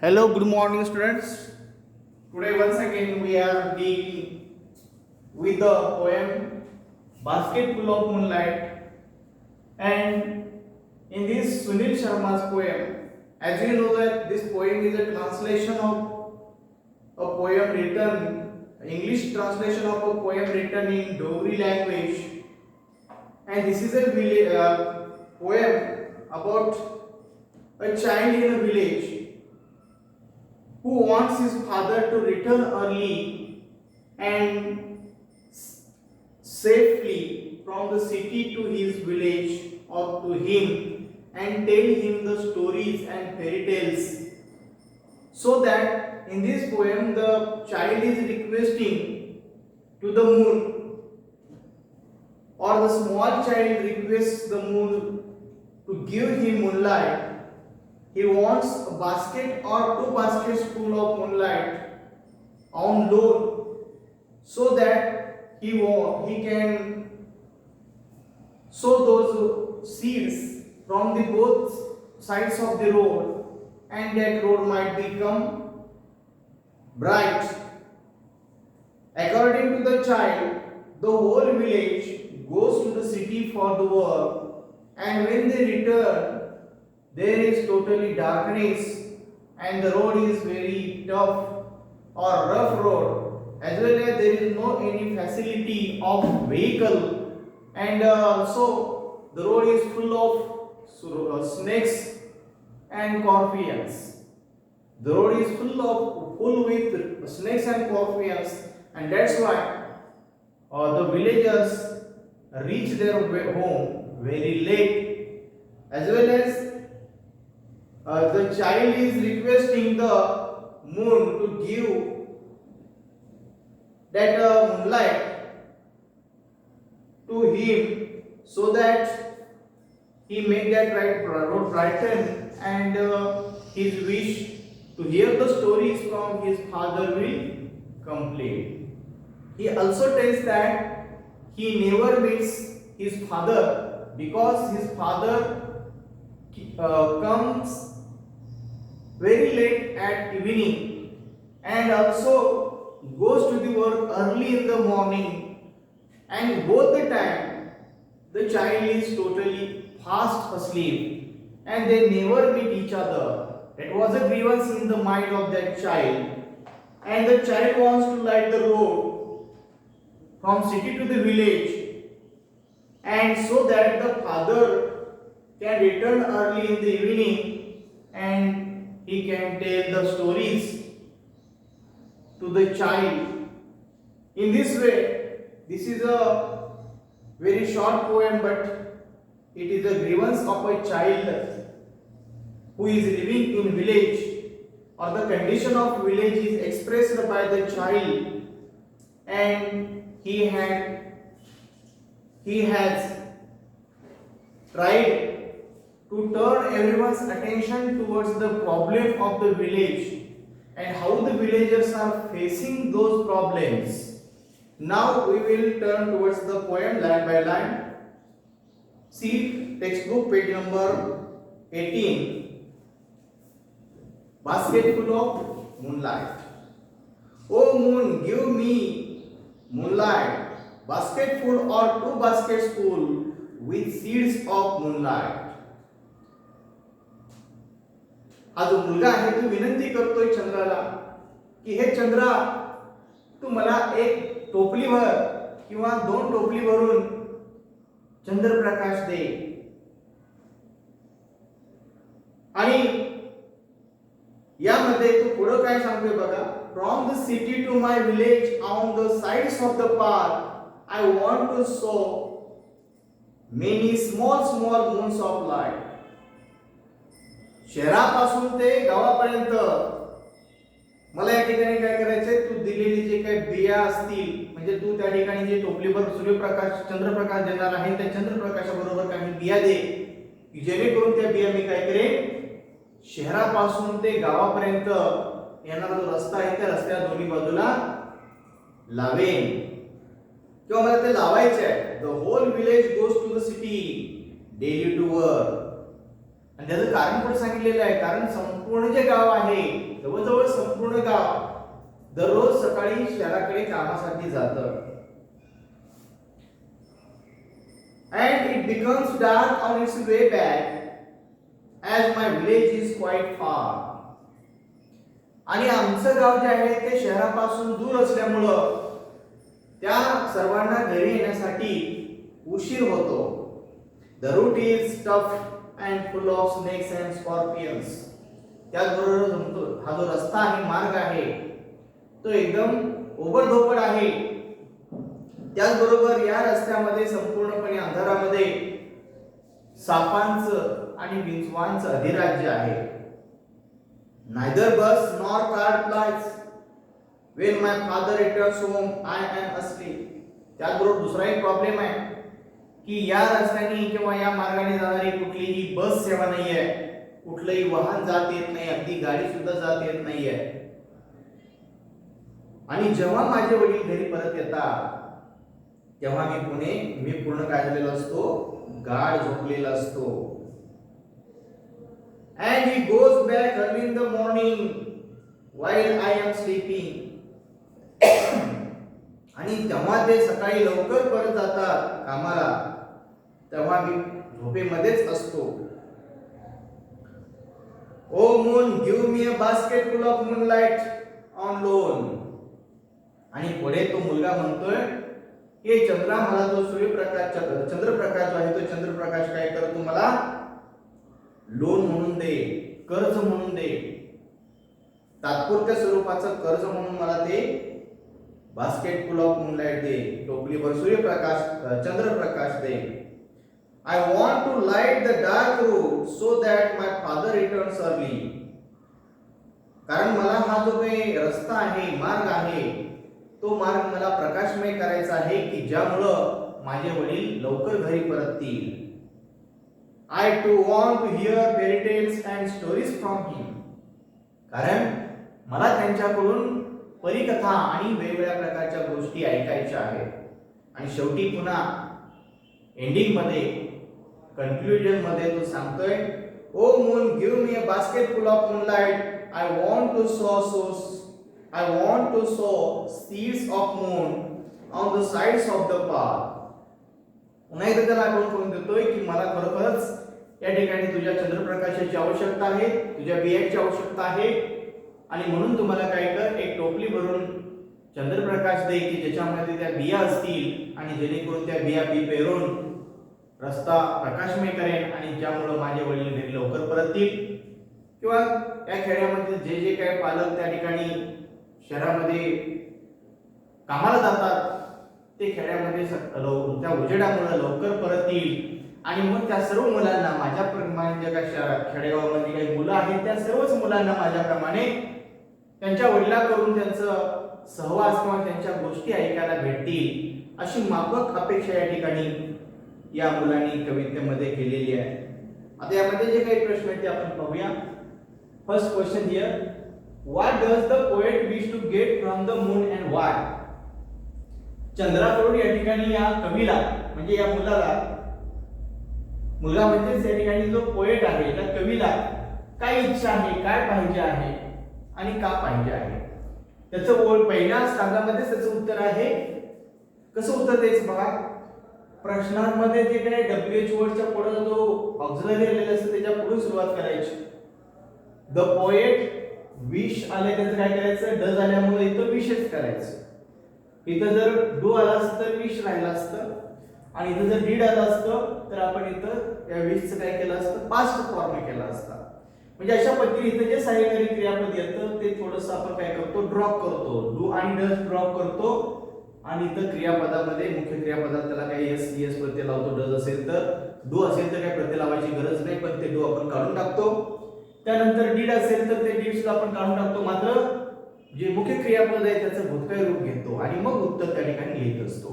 Hello, good morning, students. Today, once again, we are dealing with the poem Basket Full of Moonlight. And in this Sunil Sharma's poem, as you know, that this poem is a translation of a poem written, English translation of a poem written in Dogri language. And this is a poem about a child in a village who wants his father to return early and safely from the city to his village or to him and tell him the stories and fairy tales. So that in this poem the child is requesting to the moon, or the small child requests the moon to give him moonlight. He wants a basket or two baskets full of moonlight on load, so that he can sow those seeds from the both sides of the road, and that road might become bright. According to the child, the whole village goes to the city for the work, and when they return, there is totally darkness and the road is very tough or rough road, as well as there is no any facility of vehicle, and also the road is full of snakes and scorpions. The road is full with snakes and scorpions, and that's why the villagers reach their home very late, as well as the child is requesting the moon to give that moonlight to him, so that he make that road brighten, and his wish to hear the stories from his father will complete. He also tells that he never meets his father because his father comes very late at evening and also goes to the work early in the morning, and both the time the child is totally fast asleep and they never meet each other. It was a grievance in the mind of that child, and the child wants to light the road from city to the village, and so that the father can return early in the evening and he can tell the stories to the child. In this way, this is a very short poem, but it is a grievance of a child who is living in village, or the condition of village is expressed by the child, and he has tried to turn everyone's attention towards the problem of the village and how the villagers are facing those problems. Now we will turn towards the poem line by line. See textbook page number 18. Basket full of moonlight. Oh moon, give me moonlight. Basket full or two baskets full with seeds of moonlight. हा जो मुलगा आहे तो विनंती करतोय चंद्राला की हे चंद्रा, तू मला एक टोपली भर किंवा दोन टोपली भरून चंद्रप्रकाश दे. आणि यामध्ये तो पुढे काय सांगतोय बघा, from the city to my village on the sides of the path I want to sow many small moons of light. शहरापासून ते गावापर्यंत मला या ठिकाणी काय करायचंय, तू दिलेली जे काही बिया असतील, म्हणजे तू त्या ठिकाणी जे टोपलीभर सूर्यप्रकाश चंद्रप्रकाश देणार आहे त्या चंद्रप्रकाशाबरोबर काही बिया दे, की जेणेकरून त्या बिया मी काय करेन, शहरापासून ते गावापर्यंत येणारा जो रस्ता आहे त्या रस्त्याच्या दोन्ही बाजूला लावेन, किंवा मला ते लावायचे आहे. The whole village goes to the city daily to work. आणि त्याचं कारण पण सांगितलेलं आहे, कारण संपूर्ण जे गाव आहे जवळजवळ संपूर्ण गाव दररोज सकाळी शहराकडे कामासाठी जातं. And it becomes dark on its way back as my village is quite far. आणि आमचं गाव जे आहे ते शहरापासून दूर असल्यामुळं त्या सर्वांना घरी येण्यासाठी उशीर होतो. The route is tough and full of snakes and scorpions. त्याचबरोबर हा जो रस्ता आहे, मार्ग आहे, तो एकदम ओबडधोबड आहे. त्याचबरोबर या रस्त्यामध्ये संपूर्णपणे अंधारामध्ये सापांचं आणि विंचवांचं अधिराज्य आहे. Neither bus nor car flies. When my father returns home, I am asleep. त्याचबरोबर दुसरा एक प्रॉब्लेम आहे की या रस्त्याने किंवा या मार्गाने जाणारी कुठलीही बस सेवा नाहीये, कुठलंही वाहन जात येत नाही, अगदी गाडी सुद्धा जात येत नाहीये. आणि जेव्हा माझे वडील घरी परत येतात तेव्हा मी पूर्ण काय झालेलो असतो, गाढ झोपलेला असतो. And he goes back early in the morning while I am sleeping. आणि तेव्हा ते सकाळी लवकर परत जातात कामाला, तेव्हा मी झोपेमध्येच असतो. Oh moon, give me a basket full of moonlight on loan. आणि पुढे तो मुलगा म्हणतोय की चंद्रा, मला जो चंद्रप्रकाश जो आहे तो चंद्रप्रकाश काय कर, तू मला लोन म्हणून दे, कर्ज म्हणून दे, तात्पुरत्या स्वरूपाचं कर्ज म्हणून मला ते बास्केट फुल ऑफ मूनलाइट दे, टोपलीभर सूर्यप्रकाश चंद्रप्रकाश दे. I want to light the dark route so that my father returns early. कारण मला हा जो काही रस्ता आहे, मार्ग आहे, तो मार्ग मला प्रकाशमय करायचा आहे की ज्यामुळं माझे वडील लवकर घरी परततील. I too want to hear fairy tales and stories from him. कारण मला त्यांच्याकडून परीकथा आणि वेगवेगळ्या प्रकारच्या गोष्टी ऐकायच्या आहेत. आणि शेवटी पुन्हा एंडिंग मध्ये, कन्क्लुजन मध्ये तो सांगतोय, O moon, give me a basket full of moonlight. I want to sow seeds of moon on the sides of the path. पुन्हा एकदा त्याला आठवण करून देतोय की मला खरोखरच या ठिकाणी तुझ्या चंद्रप्रकाशाची आवश्यकता आहे, तुझ्या बियाची आवश्यकता आहे. आणि म्हणून तुम्हाला काय कर, एक टोपली भरून चंद्रप्रकाश दे की ज्याच्यामध्ये त्या बिया असतील आणि जेणेकरून त्या बिया पेरून रस्ता प्रकाशमय करेन आणि ज्यामुळे माझे वडील घरी लवकर परततील. किंवा या खेड्यामध्ये जे जे काही पालक त्या ठिकाणी शहरामध्ये कामाला जातात ते खेड्यामध्ये त्या उजेडामुळे लवकर परततील आणि मग त्या सर्व मुलांना माझ्याप्रमाणे जे काही खेडेगावामध्ये काही मुलं आहेत त्या सर्वच मुलांना माझ्याप्रमाणे त्यांच्या वडिलांकडून त्यांचं सहवास किंवा त्यांच्या गोष्टी ऐकायला भेटतील, अशी माफक अपेक्षा या ठिकाणी या मुलांनी कवितेमध्ये केलेली आहे. आता यामध्ये जे काही प्रश्न आहेत ते आपण पाहूया. First question here, what does the poet wish to get from the moon and why. चंद्राकडून या ठिकाणी या कवीला म्हणजे या मुलगा म्हणजे या ठिकाणी जो पोएट आहे त्या कवीला काय इच्छा आहे, काय पाहिजे आहे आणि का पाहिजे आहे. त्याचं पहिल्या स्टांगामध्ये त्याचं उत्तर आहे. कसं उत्तर द्यायचं बघा. प्रश्नांमध्ये जे काही WH वर्डच्या पुढे जो ऑक्झिलरी आलेला असतो त्याच्या पुढे सुरुवात करायची. द पोएट विश आले त्याचं काय करायचं, डज आल्यामुळे इथं विशच करायचं. इथं जर डू आला असतं तर विश राहिला असतं आणि इथं जर डीड आला असतं तर आपण इथं या विशचं काय केलं असतं, पास्ट फॉर्म केला असता. म्हणजे अशा पद्धतीने इथं जे सहाय्यकारी क्रियापद येतं ते थोडंसं आपण काय करतो, ड्रॉप करतो. डू आणि डज ड्रॉप करतो आणि इथं क्रियापदामध्ये मुख्य क्रियापदात त्याला काय एस प्रत्यय लावतो. डज असेल तर, डू असेल तर काय प्रत्यय लावायची गरज नाही, पण ते डू आपण काढून टाकतो. त्यानंतर डीड असेल तर ते डीड सुद्धा आपण काढून टाकतो. मात्र जे मुख्य क्रियापद आहे त्याचं भूतकाळ रूप घेतो आणि मग उत्तर त्या ठिकाणी लिहित असतो.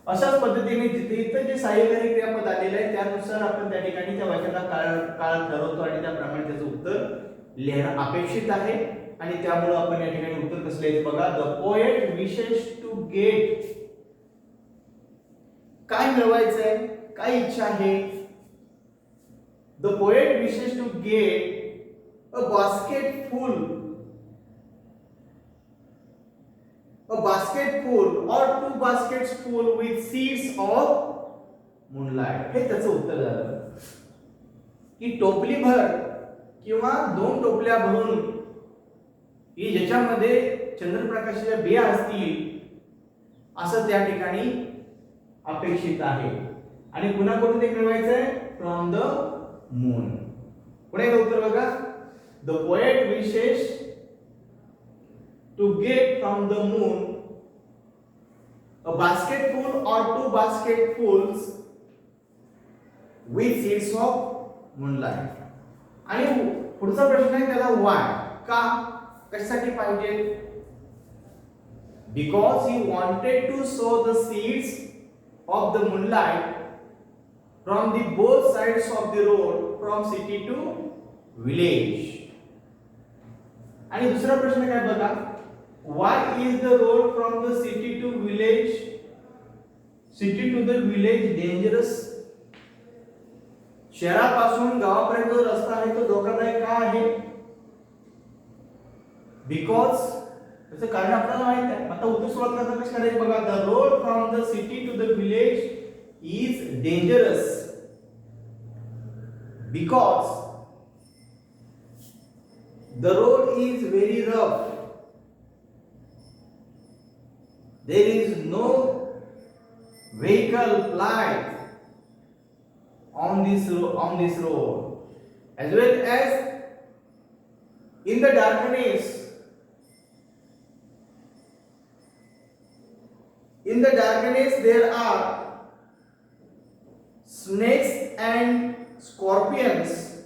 अशाच पद्धतीने जिथे इथं जे सहाय्यकारी क्रियापद आलेलं आहे त्यानुसार आपण त्या ठिकाणी त्या वाक्याचा काळ ठरवतो आणि त्याप्रमाणे त्याचं उत्तर लिहिणं अपेक्षित आहे. आणि त्यामुळे आपण या ठिकाणी उत्तर कसं लिहायचं बघा. The poet wishes to get, काय मिळवायचंय, काय इच्छा आहे. The poet wishes to get a basket full a basket full or two baskets full with seeds of moonlight. हे त्याचं उत्तर झालं की टोपली भर किंवा दोन टोपल्या भरून की ज्याच्यामध्ये चंद्रप्रकाशाच्या बिया असतील असं त्या ठिकाणी अपेक्षित आहे. आणि पुन्हा कोणतं ते मिळवायचंय? From the moon. पुढे उत्तर बघा. The poet wishes to get from the moon a basketful or two basketfuls with seeds of moonlight. आणि पुढचा प्रश्न आहे त्याला why, का, कशासाठी पाहिजे? Because he wanted to sow the seeds of the moonlight from the both sides of the road from city to village. आणि दुसरा प्रश्न काय बघा. Why is the road from the city to the village dangerous? शहरापासून गावापर्यंत जो रस्ता आहे तो धोकादायक का आहे? Because त्याचं कारण आपल्याला माहित आहे. आता उत्तर सुरुवात करताना कसं करायचं बघा. The road from the city to the village is dangerous because the road is very rough. There is no vehicle plight on this road, as well as in the darkness. In the darkness there are snakes and scorpions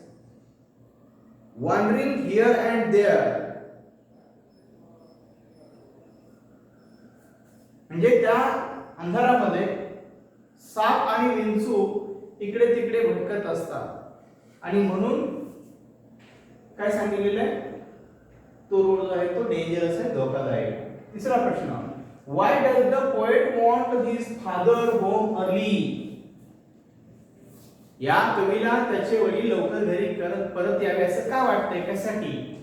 wandering here and there. म्हणजे त्या अंधारामध्ये shop आणि विंचू इकडे तिकडे भटकत असतात आणि म्हणून काय सांगितलेलं आहे? तो रोड जो आहे तो डेंजरस आहे, धोकादायक. तिसरा प्रश्न. Why does the poet want his father home early? या कवीला त्याचे वडील लवकर घरी परत यावे असं का वाटतंय? कशासाठी?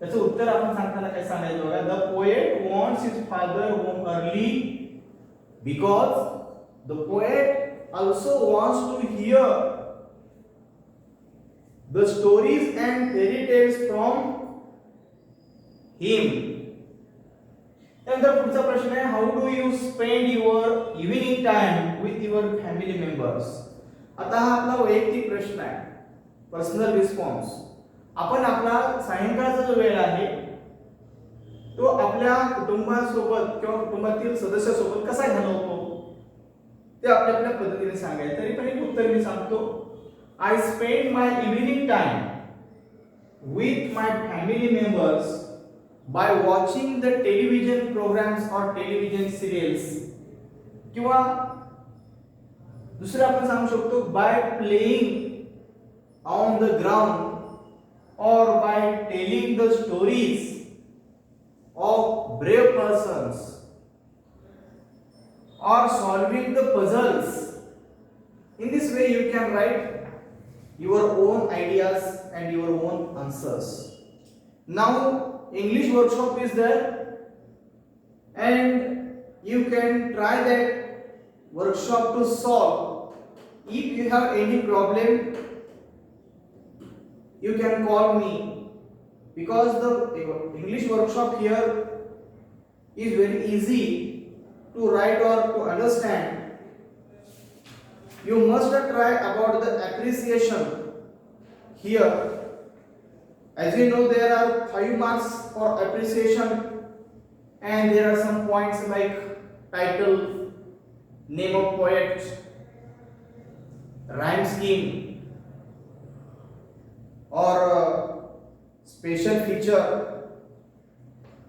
त्याचं उत्तर आपण सांगताना काय सांगायचं बघा. The poet wants his father home early because the poet also wants to hear the stories and fairy tales from him. त्यानंतर पुढचा प्रश्न आहे. How do you spend your evening time with your family members? आता हा आपला वैयक्तिक प्रश्न आहे, पर्सनल रिस्पॉन्स. आपण आपला सायंकाळचा जो वेळ आहे तो आपल्या कुटुंबासोबत किंवा कुटुंबातील सदस्यासोबत कसा घालवतो ते आपल्या आपल्या पद्धतीने सांगायचं. तरी पण एक उत्तर मी सांगतो. I spend my evening time with my family members by watching the television programs और टेलिव्हिजन सिरियल्स. किंवा दुसरं आपण सांगू शकतो by playing on the ground or by telling the stories of brave persons or solving the puzzles. In this way you can write your own ideas and your own answers. Now English workshop is there and you can try that workshop to solve. If you have any problem you can call me, because the English workshop here is very easy to write or to understand. You must try about the appreciation here. As you know, there are 5 marks for appreciation and there are some points like title, name of poet, rhyme scheme, or special feature.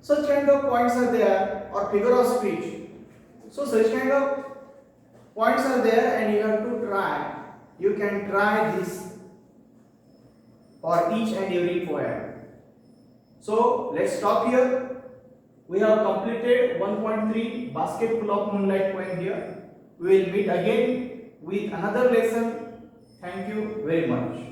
Such kind of points are there, or figure of speech. So such kind of points are there and you have to try. You can try this for each and every poem. So let's stop here. We have completed 1.3 basket full of moonlight poem here. We will meet again with another lesson. Thank you very much.